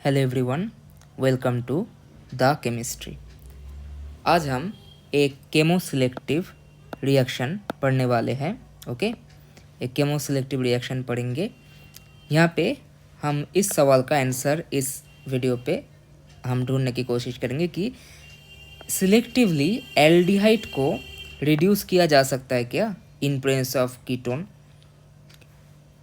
Hello everyone, welcome to the chemistry. आज हम एक केमो सिलेक्टिव रिएक्शन पढ़ने वाले हैं। ओके, एक केमो सिलेक्टिव रिएक्शन पढ़ेंगे। यहाँ पे हम इस सवाल का आंसर इस वीडियो पे हम ढूंढने की कोशिश करेंगे कि सिलेक्टिवली एल्डिहाइड को रिड्यूस किया जा सकता है क्या इन प्रेजेंस ऑफ कीटोन।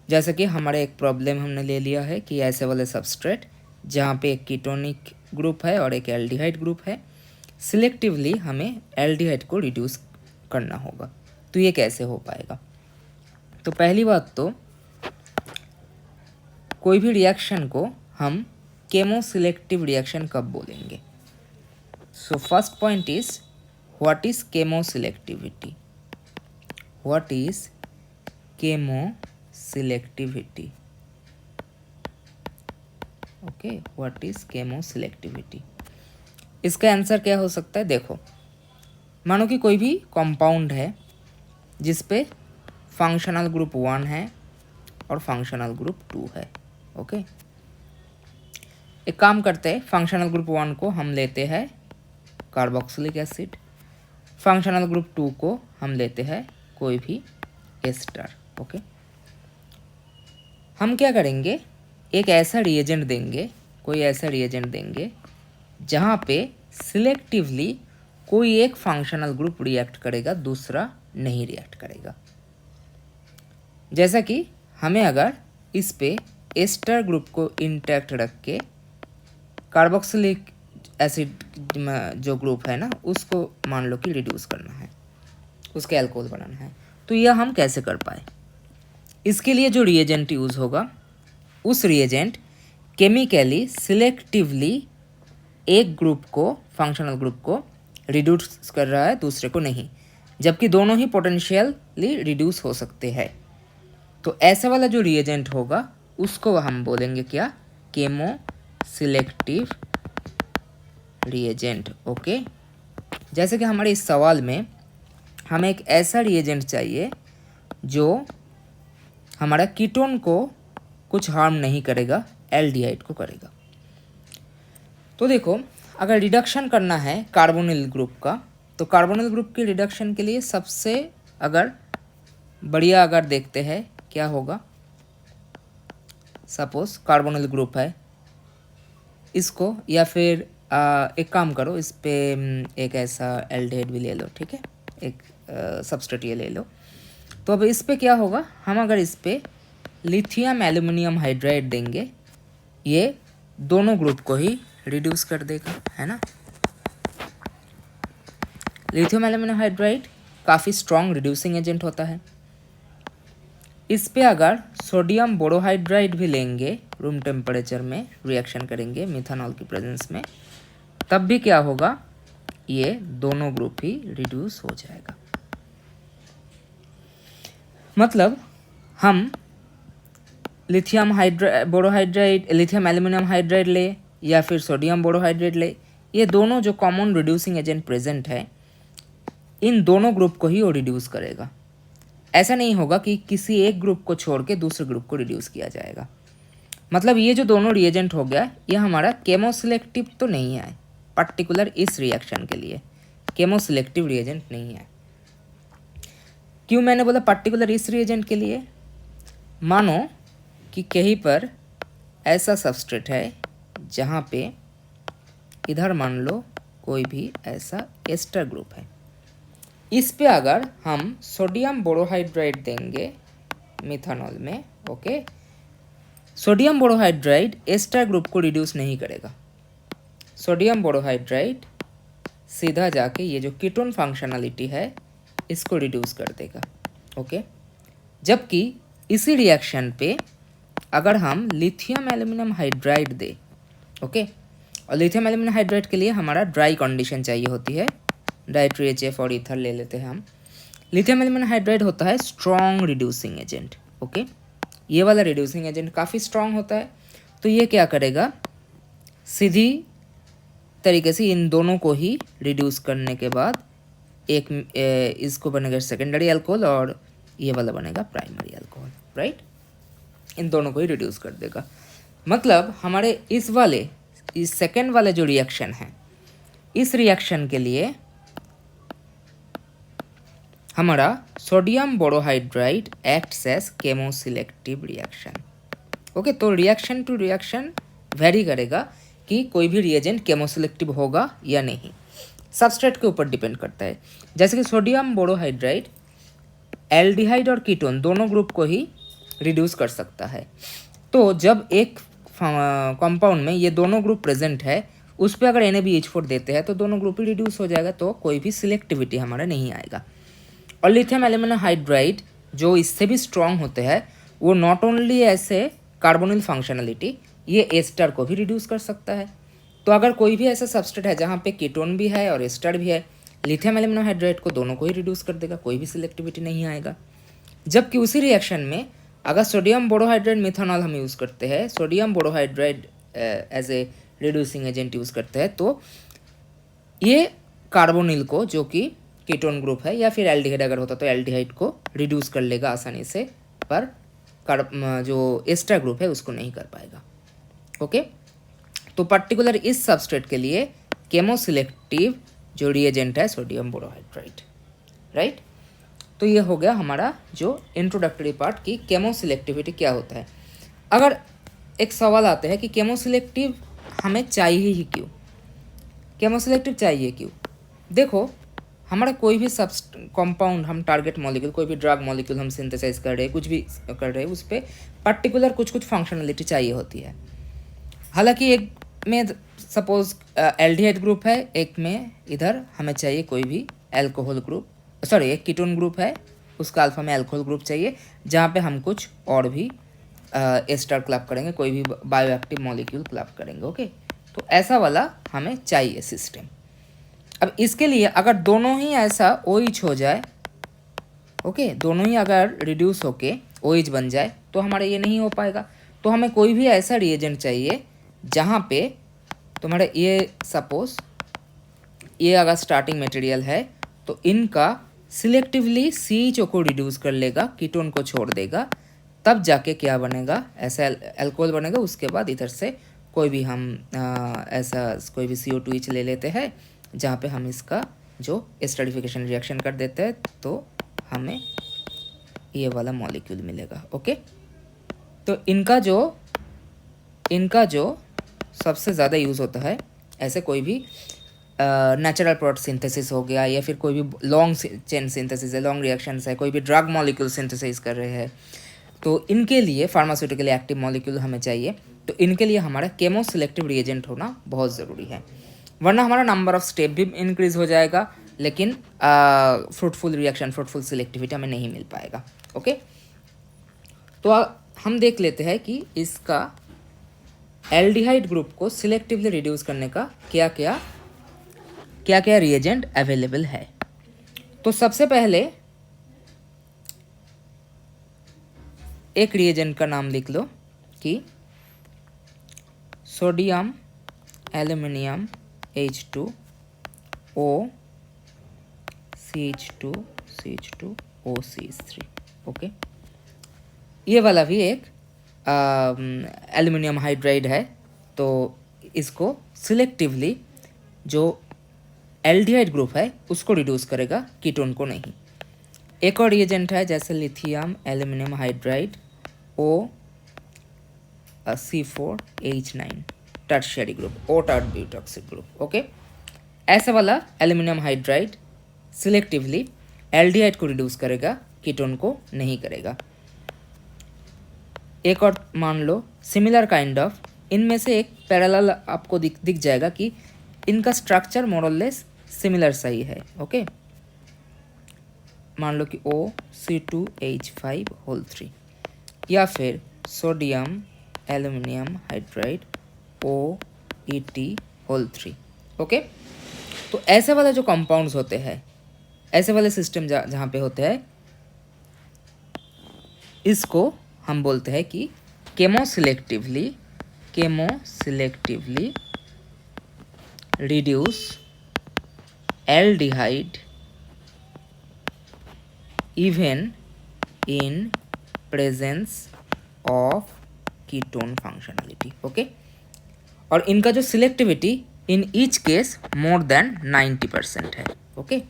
जैसे कि हमारे एक प्रॉब्लम हमने ले लिया है कि ऐसे वाले सबस्ट्रेट जहाँ पे एक कीटोनिक ग्रुप है और एक एल्डिहाइड ग्रुप है, सिलेक्टिवली हमें एल्डिहाइड को रिड्यूस करना होगा। तो ये कैसे हो पाएगा? तो पहली बात तो कोई भी रिएक्शन को हम केमो सिलेक्टिव रिएक्शन कब बोलेंगे। So first point is what is chemo selectivity. What is chemo selectivity? Okay, what is chemo selectivity? इसका आंसर क्या हो सकता है? देखो, मानो कि कोई भी कंपाउंड है जिस पे फंक्शनल ग्रुप 1 है और फंक्शनल ग्रुप 2 है। ओके, एक काम करते हैं, फंक्शनल ग्रुप 1 को हम लेते हैं कार्बोक्सिलिक एसिड, फंक्शनल ग्रुप 2 को हम लेते हैं कोई भी एस्टर। ओके, हम क्या करेंगे, एक ऐसा रिएजेंट देंगे, कोई ऐसा रिएजेंट देंगे जहाँ पे सिलेक्टिवली कोई एक फंक्शनल ग्रुप रिएक्ट करेगा, दूसरा नहीं रिएक्ट करेगा। जैसा कि हमें अगर इस पे एस्टर ग्रुप को इंटैक्ट रख के कार्बोक्सिलिक एसिड जो ग्रुप है ना, उसको मान लो कि रिड्यूस करना है, उसके अल्कोहल बनाना है, तो यह हम कैसे कर पाए? इसके लिए जो रिएजेंट यूज़ होगा, उस रिएजेंट केमिकली सिलेक्टिवली एक ग्रुप को, फंक्शनल ग्रुप को रिड्यूस कर रहा है, दूसरे को नहीं, जबकि दोनों ही पोटेंशियली रिड्यूस हो सकते हैं। तो ऐसा वाला जो रिएजेंट होगा उसको हम बोलेंगे क्या? Chemo selective reagent. ओके, जैसे कि हमारे इस सवाल में हमें एक ऐसा रिएजेंट चाहिए जो हमारा कीटोन को कुछ हार्म नहीं करेगा, एल्डिहाइड को करेगा। तो देखो, अगर रिडक्शन करना है कार्बोनिल ग्रुप का, तो कार्बोनिल ग्रुप के रिडक्शन के लिए सबसे अगर बढ़िया अगर देखते हैं क्या होगा, सपोज कार्बोनिल ग्रुप है, इसको या फिर एक काम करो, इस पे एक ऐसा एल्डिहाइड भी ले लो, ठीक है, एक सबस्ट्रेट ये ले लो। तो अब इस पे क्या होगा, हम अगर इस पे लिथियम एल्युमिनियम हाइड्राइड देंगे, ये दोनों ग्रुप को ही रिड्यूस कर देगा, है ना। लिथियम एल्युमिनियम हाइड्राइड काफ़ी स्ट्रॉन्ग रिड्यूसिंग एजेंट होता है। इस पे अगर सोडियम बोरोहाइड्राइड भी लेंगे, रूम टेम्परेचर में रिएक्शन करेंगे मिथानॉल की प्रेजेंस में, तब भी क्या होगा, ये दोनों ग्रुप ही रिड्यूस हो जाएगा। मतलब हम lithium borohydride, lithium aluminium hydride ले या फिर सोडियम बोरोहाइड्राइड ले, ये दोनों जो कॉमन रिड्यूसिंग एजेंट प्रेजेंट है, इन दोनों ग्रुप को ही वो रिड्यूस करेगा। ऐसा नहीं होगा कि किसी एक ग्रुप को छोड़ के दूसरे ग्रुप को रिड्यूस किया जाएगा। मतलब ये जो दोनों रिएजेंट हो गया, ये हमारा केमो सिलेक्टिव तो नहीं है, पर्टिकुलर इस रिएक्शन के लिए केमो सिलेक्टिव रिएजेंट नहीं है। क्यों मैंने बोला पर्टिकुलर इस रिएजेंट के लिए? मानो कि कहीं पर ऐसा सबस्ट्रेट है जहाँ पे इधर मान लो कोई भी ऐसा एस्टर ग्रुप है, इस पे अगर हम सोडियम बोरोहाइड्राइड देंगे मिथानॉल में, okay, sodium borohydride ester group को रिड्यूस नहीं करेगा। सोडियम बोरोहाइड्राइड सीधा जाके ये जो कीटोन फंक्शनलिटी है इसको रिड्यूस कर देगा। ओके, जबकि इसी रिएक्शन पे अगर हम लिथियम एल्युमिनियम हाइड्राइड दे, ओके, और लिथियम एल्युमिनियम हाइड्राइड के लिए हमारा ड्राई कंडीशन चाहिए होती है, डाइट्रीएचएफ और ईथर ले लेते हैं हम। लिथियम एल्युमिनियम हाइड्राइड होता है स्ट्रॉन्ग रिड्यूसिंग एजेंट। ओके, ये वाला रिड्यूसिंग एजेंट काफ़ी स्ट्रॉन्ग होता है, तो ये क्या करेगा, सीधी तरीके से इन दोनों को ही रिड्यूस करने के बाद एक इसको बनेगा सेकेंडरी अल्कोहल और ये वाला बनेगा प्राइमरी अल्कोहल, राइट। इन दोनों को ही रिड्यूस कर देगा। मतलब हमारे इस सेकेंड वाले जो रिएक्शन है, इस रिएक्शन के लिए हमारा sodium borohydride acts as chemoselective reaction. Okay, तो रिएक्शन टू रिएक्शन वेरी करेगा कि कोई भी रिएजेंट केमोसिलेक्टिव होगा या नहीं, सबस्ट्रेट के ऊपर डिपेंड करता है। जैसे कि सोडियम बोरोहाइड्राइड एल्डिहाइड और कीटोन दोनों ग्रुप को ही रिड्यूस कर सकता है। तो जब एक कंपाउंड में ये दोनों ग्रुप प्रेजेंट है, उस पर अगर NaBH4 देते हैं तो दोनों ग्रुप ही रिड्यूस हो जाएगा, तो कोई भी सिलेक्टिविटी हमारा नहीं आएगा। और लिथियम एल्यूमिनियम हाइड्राइड जो इससे भी स्ट्रॉन्ग होते हैं, वो नॉट ओनली ऐसे कार्बोनिल फंक्शनलिटी, ये एस्टर को भी रिड्यूस कर सकता है। तो अगर कोई भी ऐसा सबस्ट्रेट है जहाँ पे कीटोन भी है और एस्टर भी है, लिथियम एल्यूमिनियम हाइड्राइड को दोनों को ही रिड्यूस कर देगा, कोई भी सिलेक्टिविटी नहीं आएगा। जबकि उसी रिएक्शन में अगर सोडियम बोरोहाइड्राइड मिथानॉल हम यूज़ करते हैं, sodium borohydride as a reducing agent use करते हैं, तो ये कार्बोनिल को, जो कि कीटोन ग्रुप है, या फिर एल्डिहाइड अगर होता तो एल्डिहाइड को रिड्यूस कर लेगा आसानी से, पर जो एस्टर ग्रुप है उसको नहीं कर पाएगा। ओके, तो पर्टिकुलर इस सबस्ट्रेट के लिए केमोसिलेक्टिव जो रिएजेंट है सोडियम बोरोहाइड्राइड, राइट। तो ये हो गया हमारा जो इंट्रोडक्टरी पार्ट की केमोसिलेक्टिविटी क्या होता है। अगर एक सवाल आता है कि केमोसिलेक्टिव हमें चाहिए ही क्यों, केमोसिलेक्टिव चाहिए क्यों? देखो, हमारा कोई भी कंपाउंड, हम टारगेट मॉलिक्यूल, कोई भी ड्रग मॉलिक्यूल हम सिंथेसाइज कर रहे हैं, कुछ भी कर रहे हैं, उस पर पर्टिकुलर कुछ फंक्शनलिटी चाहिए होती है। हालांकि एक में सपोज एल्डिहाइड ग्रुप है, एक में इधर हमें चाहिए कोई भी एल्कोहल ग्रुप, सॉरी एक कीटोन ग्रुप है, उसका अल्फा में एल्कोहल ग्रुप चाहिए, जहाँ पे हम कुछ और भी एस्टर क्लब करेंगे, कोई भी बायोएक्टिव मॉलिक्यूल क्लब करेंगे। ओके, तो ऐसा वाला हमें चाहिए सिस्टम। अब इसके लिए अगर दोनों ही ऐसा OH हो जाए, ओके, दोनों ही अगर रिड्यूस होके OH बन जाए, तो हमारा ये नहीं हो पाएगा। तो हमें कोई भी ऐसा रिएजेंट चाहिए जहाँ पे तुम्हारे ये सपोज ये अगर स्टार्टिंग मटेरियल है, तो इनका सिलेक्टिवली CHO को रिड्यूस कर लेगा, कीटोन को छोड़ देगा, तब जाके क्या बनेगा, ऐसा एल्कोहल बनेगा। उसके बाद इधर से कोई भी हम ऐसा कोई भी CO2H ले लेते हैं, जहाँ पे हम इसका जो एस्टरिफिकेशन रिएक्शन कर देते हैं, तो हमें ये वाला मॉलिक्यूल मिलेगा। ओके, तो इनका जो सबसे ज़्यादा यूज़ होता है, ऐसे कोई भी नेचुरल प्रोडक्ट सिंथेसिस हो गया, या फिर कोई भी लॉन्ग चेन सिंथेसिस है, लॉन्ग रिएक्शंस है, कोई भी ड्रग मॉलिक्यूल सिंथेसाइज कर रहे हैं, तो इनके लिए फार्मास्यूटिकली एक्टिव मॉलिक्यूल हमें चाहिए। तो इनके लिए हमारा केमो सिलेक्टिव रिएजेंट होना बहुत ज़रूरी है, वरना हमारा नंबर ऑफ स्टेप भी इंक्रीज हो जाएगा, लेकिन फ्रूटफुल रिएक्शन, फ्रूटफुल सिलेक्टिविटी हमें नहीं मिल पाएगा। ओके, तो हम देख लेते हैं कि इसका एल्डिहाइड ग्रुप को सिलेक्टिवली रिड्यूस करने का क्या क्या रिएजेंट अवेलेबल है। तो सबसे पहले एक रिएजेंट का नाम लिख लो कि sodium aluminium H2O CH2 OCH3। Okay, ये वाला भी एक एल्यूमिनियम हाइड्राइड है, तो इसको सिलेक्टिवली जो एल्डिहाइड ग्रुप है उसको रिड्यूस करेगा, कीटोन को नहीं। एक और रिएजेंट है जैसे lithium aluminium hydride C4H9 tertiary group, O tert butoxic group. Okay, ऐसा वाला एल्यूमिनियम हाइड्राइड सिलेक्टिवली एल्डिहाइड को रिड्यूस करेगा, कीटोन को नहीं करेगा। एक और मान लो सिमिलर काइंड ऑफ, इनमें से एक पैरेलल आपको दिख जाएगा कि इनका स्ट्रक्चर मोर और लेस सिमिलर सही है। ओके, मान लो कि OC2H5 या फिर sodium aluminium hydride OET3। Okay, तो ऐसे वाले जो कंपाउंड्स होते हैं, ऐसे वाले सिस्टम जहाँ पे होते हैं, इसको हम बोलते हैं कि chemo selectively reduce aldehyde even in presence of ketone functionality. Okay, और इनका जो selectivity in each case more than 90% है। ओके,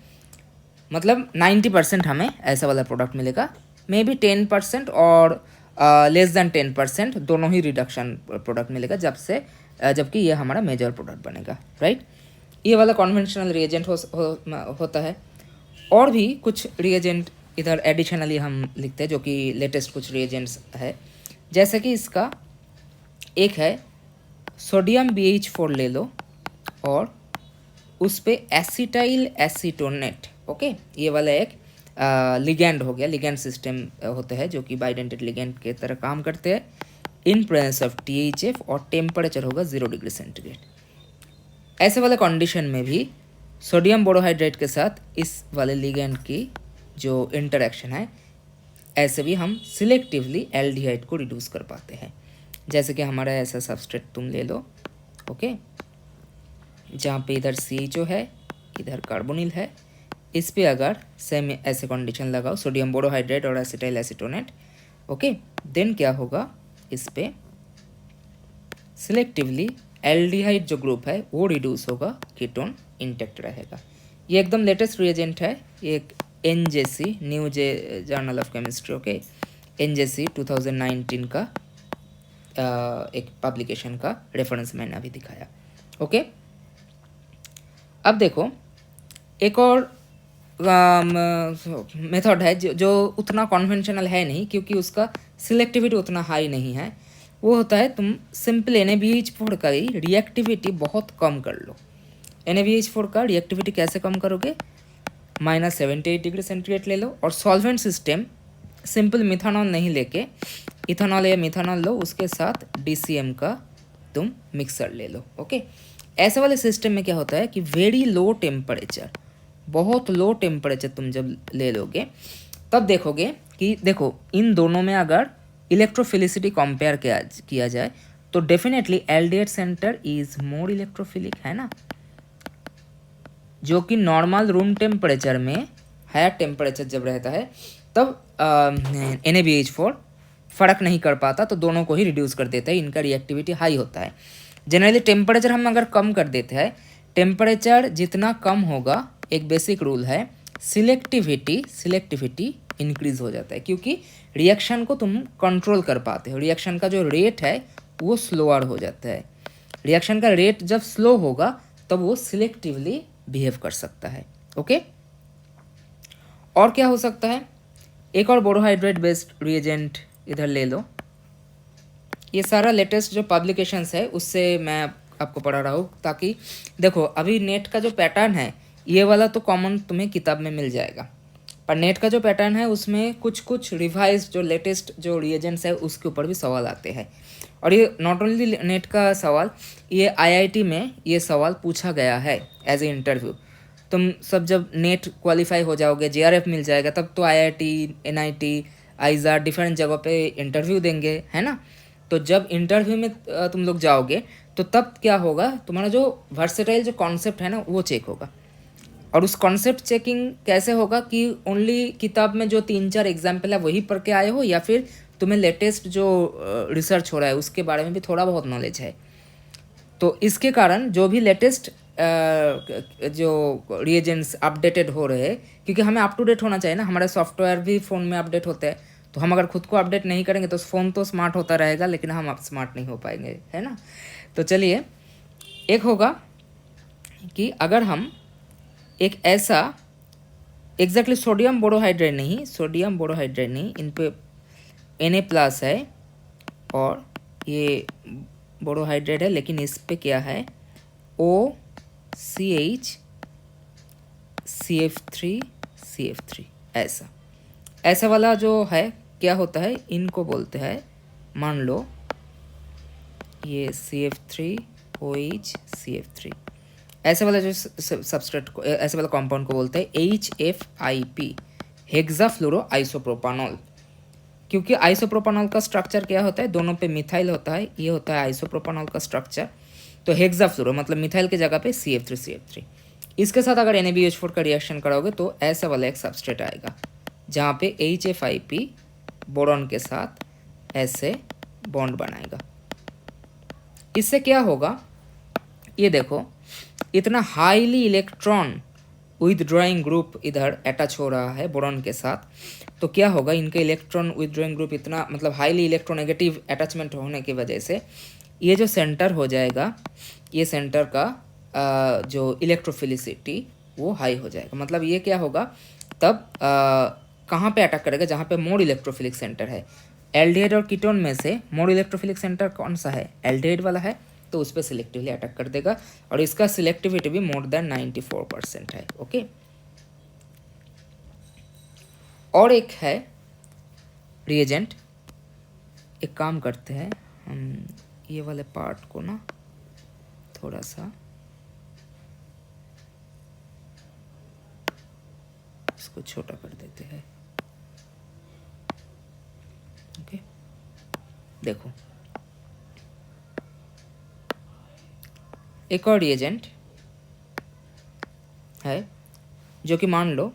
मतलब 90% हमें ऐसा वाला प्रोडक्ट मिलेगा, मे बी 10% और लेस देन 10% दोनों ही रिडक्शन प्रोडक्ट मिलेगा जबकि ये हमारा मेजर प्रोडक्ट बनेगा, राइट। ये वाला कॉन्वेंशनल रिएजेंट होता है। और भी कुछ रिएजेंट इधर एडिशनली हम लिखते हैं जो कि लेटेस्ट कुछ रिएजेंट्स है, जैसे कि इसका एक है सोडियम BH4 ले लो और उस पे एसिटाइल एसीटोनेट। ओके, ये वाला एक लिगेंड हो गया, लिगेंड सिस्टम होते हैं जो कि बाइडेंटेड लिगेंड के तरह काम करते हैं इन प्रेजेंस ऑफ THF और टेम्परेचर होगा 0 डिग्री सेंटीग्रेड। ऐसे वाले कंडीशन में भी सोडियम बोरोहाइड्रेट के साथ इस वाले लिगेंड की जो इंटरेक्शन है, ऐसे भी हम सिलेक्टिवली एल्डिहाइड को रिड्यूस कर पाते हैं। जैसे कि हमारा ऐसा सबस्ट्रेट तुम ले लो, ओके, जहाँ पे इधर CHO है, इधर कार्बोनिल है, इस पे अगर सेम ऐसे कंडीशन लगाओ सोडियम बोरोहाइड्रेट और एसिटाइल एसीटोनेट, ओके, देन क्या होगा, इस पे सिलेक्टिवली एल्डिहाइड जो ग्रुप है वो रिड्यूस होगा, कीटोन इंटेक्ट रहेगा। ये एकदम लेटेस्ट रिएजेंट है, ये एक NJC new journal of chemistry, okay, NJC 2019 का एक पब्लिकेशन का रेफरेंस मैंने अभी दिखाया। ओके, अब देखो एक और मेथड है जो उतना कन्वेंशनल है नहीं, क्योंकि उसका सिलेक्टिविटी उतना हाई नहीं है। वो होता है तुम सिंपल NaBH4 का ही रिएक्टिविटी बहुत कम कर लो। NaBH4 का रिएक्टिविटी कैसे कम करोगे, -78 डिग्री सेंटीग्रेड ले लो और सॉल्वेंट सिस्टम सिंपल मिथानॉल नहीं लेके इथानॉल या मिथानॉल लो, उसके साथ DCM का तुम मिक्सर ले लो। ओके, ऐसे वाले सिस्टम में क्या होता है कि वेरी लो टेम्परेचर, बहुत लो टेम्परेचर तुम जब ले लोगे तब देखोगे कि देखो इन दोनों में अगर इलेक्ट्रोफिलिसिटी कंपेयर किया जाए तो definitely aldehyde centre is more electrophilic, है ना, जो कि नॉर्मल रूम टेम्परेचर में हायर टेम्परेचर जब रहता है तब NaBH4 फ़र्क नहीं कर पाता, तो दोनों को ही रिड्यूस कर देता है, इनका रिएक्टिविटी हाई होता है। जनरली टेम्परेचर हम अगर कम कर देते हैं, टेम्परेचर जितना कम होगा, एक बेसिक रूल है, सिलेक्टिविटी इंक्रीज हो जाता है, क्योंकि रिएक्शन को तुम कंट्रोल कर पाते हो। रिएक्शन का जो रेट है वो स्लोअर हो जाता है। रिएक्शन का रेट जब स्लो होगा तब वो सिलेक्टिवली बिहेव कर सकता है। ओके, और क्या हो सकता है, एक और बोरोहाइड्रेट बेस्ड रिएजेंट इधर ले लो। ये सारा लेटेस्ट जो पब्लिकेशंस है उससे मैं आपको पढ़ा रहा हूँ, ताकि देखो अभी नेट का जो पैटर्न है ये वाला तो कॉमन तुम्हें किताब में मिल जाएगा, पर नेट का जो पैटर्न है उसमें कुछ रिवाइज जो लेटेस्ट जो रिएजेंट्स है उसके ऊपर भी सवाल आते हैं। और ये नॉट ओनली नेट का सवाल, ये IIT में ये सवाल पूछा गया है एज ए इंटरव्यू। तुम सब जब नेट क्वालिफाई हो जाओगे, JRF मिल जाएगा, तब तो IIT, NIT, IISER डिफरेंट जगह पे इंटरव्यू देंगे, है ना। तो जब इंटरव्यू में तुम लोग जाओगे तो तब क्या होगा, तुम्हारा जो वर्सेटाइल जो कॉन्सेप्ट है ना वो चेक होगा। और उस कॉन्सेप्ट चेकिंग कैसे होगा कि ओनली किताब में जो 3-4 एग्जाम्पल है वही पढ़ के आए हो, या फिर तुम्हें लेटेस्ट जो रिसर्च हो रहा है उसके बारे में भी थोड़ा बहुत नॉलेज है। तो इसके कारण जो भी लेटेस्ट जो रिएजेंट्स अपडेटेड हो रहे हैं, क्योंकि हमें अप टू डेट होना चाहिए ना, हमारा सॉफ्टवेयर भी फ़ोन में अपडेट होता है, तो हम अगर खुद को अपडेट नहीं करेंगे तो फ़ोन तो स्मार्ट होता रहेगा लेकिन हम अब स्मार्ट नहीं हो पाएंगे, है ना। तो चलिए, एक होगा कि अगर हम एक ऐसा एग्जैक्टली सोडियम बोरोहाइड्रेट नहीं, इन पे Na+ है और ये बोरोहाइड्रेट है, लेकिन इस पे क्या है OCH CF3 ऐसा वाला जो है क्या होता है, इनको बोलते हैं, मान लो ये CF3OH CF3, ऐसे वाला जो सबस्ट्रेट को, ऐसे वाला कंपाउंड को बोलते हैं HFIP, हेक्साफ्लोरो आइसोप्रोपानॉल। क्योंकि आइसोप्रोपानॉल का स्ट्रक्चर क्या होता है, दोनों पे मिथाइल होता है, ये होता है आइसोप्रोपानॉल का स्ट्रक्चर। तो हेक्साफ्लोरो मतलब मिथाइल की जगह पे CF3 इसके साथ अगर NaBH4 का रिएक्शन कराओगे तो ऐसा वाला एक सबस्ट्रेट आएगा, जहाँ पे HFIP बोरॉन के साथ ऐसे बॉन्ड बनाएगा। इससे क्या होगा, ये देखो इतना हाईली इलेक्ट्रॉन विथड्रॉइंग ग्रुप इधर अटैच हो रहा है बोरॉन के साथ, तो क्या होगा, इनके इलेक्ट्रॉन विथड्रॉइंग ग्रुप इतना मतलब हाईली इलेक्ट्रोनेगेटिव अटैचमेंट होने की वजह से ये जो सेंटर हो जाएगा, ये सेंटर का जो इलेक्ट्रोफिलिसिटी वो हाई हो जाएगा। मतलब ये क्या होगा तब कहाँ पे अटैक करेगा, जहाँ पे मोर इलेक्ट्रोफिलिक सेंटर है। एल्डिहाइड और कीटोन में से मोर इलेक्ट्रोफिलिक सेंटर कौन सा है, एल्डिहाइड वाला है, तो उस पर सिलेक्टिवली अटैक कर देगा और इसका सिलेक्टिविटी भी मोर देन 94% है। ओके, और एक है रिएजेंट, एक काम करते हैं हम ये वाले पार्ट को ना थोड़ा सा इसको छोटा कर देते हैं। ओके, देखो एक और रिएजेंट है जो कि मान लो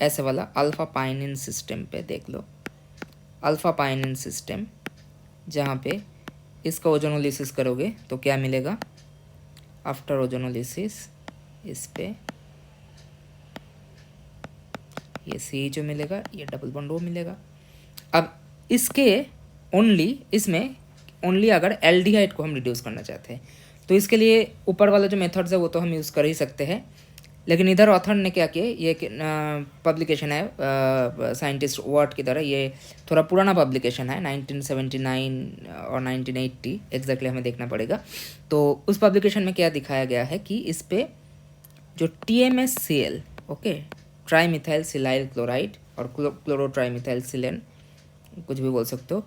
ऐसे वाला अल्फा पाइनिन सिस्टम पे देख लो, अल्फा पाइनिन सिस्टम जहाँ पे इसका ओजोनोलिसिस करोगे तो क्या मिलेगा, आफ्टर ओजोनोलिसिस इस पे ये सी जो मिलेगा, ये डबल बॉन्ड ओ मिलेगा। अब इसके इसमें ओनली अगर एल्डिहाइड को हम रिड्यूस करना चाहते हैं तो इसके लिए ऊपर वाला जो मेथड्स है वो तो हम यूज़ कर ही सकते हैं, लेकिन इधर ऑथर ने क्या किया, ये पब्लिकेशन है साइंटिस्ट वर्ड की तरह, ये थोड़ा पुराना पब्लिकेशन है 1979 और 1980 एग्जैक्टली हमें देखना पड़ेगा। तो उस पब्लिकेशन में क्या दिखाया गया है कि इस पे जो TMSCl, okay, trimethyl silyl chloride और क्लोरो ट्राईमिथाइल सिलेन, कुछ भी बोल सकते हो,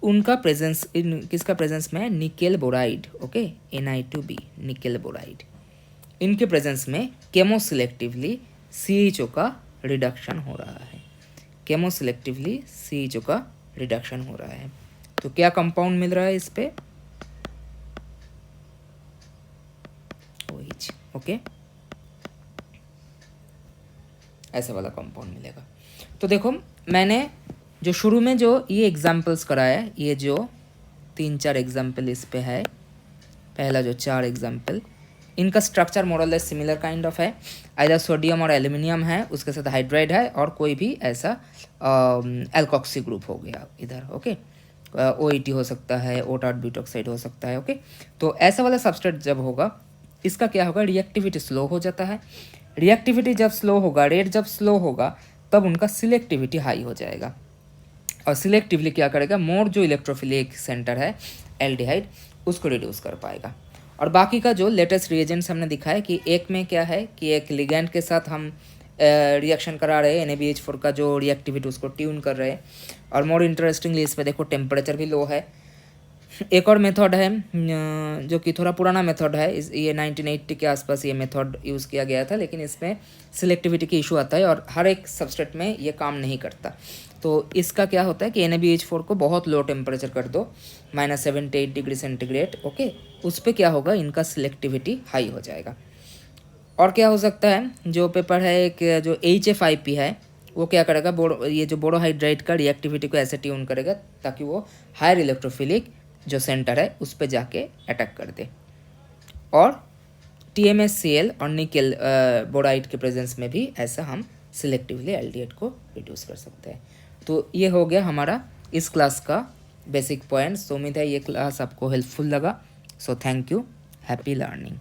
उनका प्रेजेंस किसका प्रेजेंस में है, nickel boride, okay, Na2B nickel boride, इनके प्रेजेंस में केमोसिलेक्टिवली CHO का रिडक्शन हो रहा है, केमोसिलेक्टिवली CHO का रिडक्शन हो रहा है। तो क्या कंपाउंड मिल रहा है इस पे, OH, ओके, ऐसा वाला कंपाउंड मिलेगा। तो देखो मैंने जो शुरू में जो ये एग्जाम्पल्स कराया, ये जो 3-4 एग्जाम्पल इस पे है, पहला जो 4 एग्जाम्पल, इनका स्ट्रक्चर मोरलेस सिमिलर काइंड ऑफ है, आइदर सोडियम और एल्यूमिनियम है, उसके साथ हाइड्राइड है और कोई भी ऐसा एल्कोक्सी ग्रुप हो गया इधर, ओके, OET हो सकता है, ओटार्ट ब्यूटॉक्साइड हो सकता है, ओके। तो ऐसा वाला सबस्ट्रेट जब होगा, इसका क्या होगा, रिएक्टिविटी स्लो हो जाता है, रिएक्टिविटी जब स्लो होगा, रेट जब स्लो होगा, तब उनका सिलेक्टिविटी हाई हो जाएगा और सिलेक्टिवली क्या करेगा, मोर जो इलेक्ट्रोफिलिक सेंटर है एल्डिहाइड उसको रिड्यूस कर पाएगा। और बाकी का जो लेटेस्ट रिएजेंट्स हमने दिखाया कि एक में क्या है कि एक लिगैंड के साथ हम रिएक्शन करा रहे हैं, NaBH4 का जो रिएक्टिविटी उसको ट्यून कर रहे हैं, और मोर इंटरेस्टिंगली इस पर देखो टेम्परेचर भी लो है। एक और मेथड है जो कि थोड़ा पुराना मेथड है, ये 1980 के आसपास ये मेथड यूज़ किया गया था, लेकिन इसमें सिलेक्टिविटी की इशू आता है और हर एक सबस्ट्रेट में ये काम नहीं करता। तो इसका क्या होता है कि NaBH4 को बहुत लो टेम्परेचर कर दो, -78 डिग्री सेंटीग्रेड, ओके, उस पर क्या होगा, इनका सिलेक्टिविटी हाई हो जाएगा। और क्या हो सकता है, जो पेपर है एक जो HFIP है, वो क्या करेगा, ये जो बोरोहाइड्राइड का रिएक्टिविटी को ऐसे ट्यून करेगा ताकि वो हायर इलेक्ट्रोफिलिक जो सेंटर है उस पर जाके अटैक कर दे। और TMSCl और निकेल बोराइड के प्रेजेंस में भी ऐसा हम सिलेक्टिवली एल्डिहाइड को रिड्यूस कर सकते हैं। तो ये हो गया हमारा इस क्लास का बेसिक पॉइंट्स। तो उम्मीद है ये क्लास आपको हेल्पफुल लगा। So thank you, happy learning.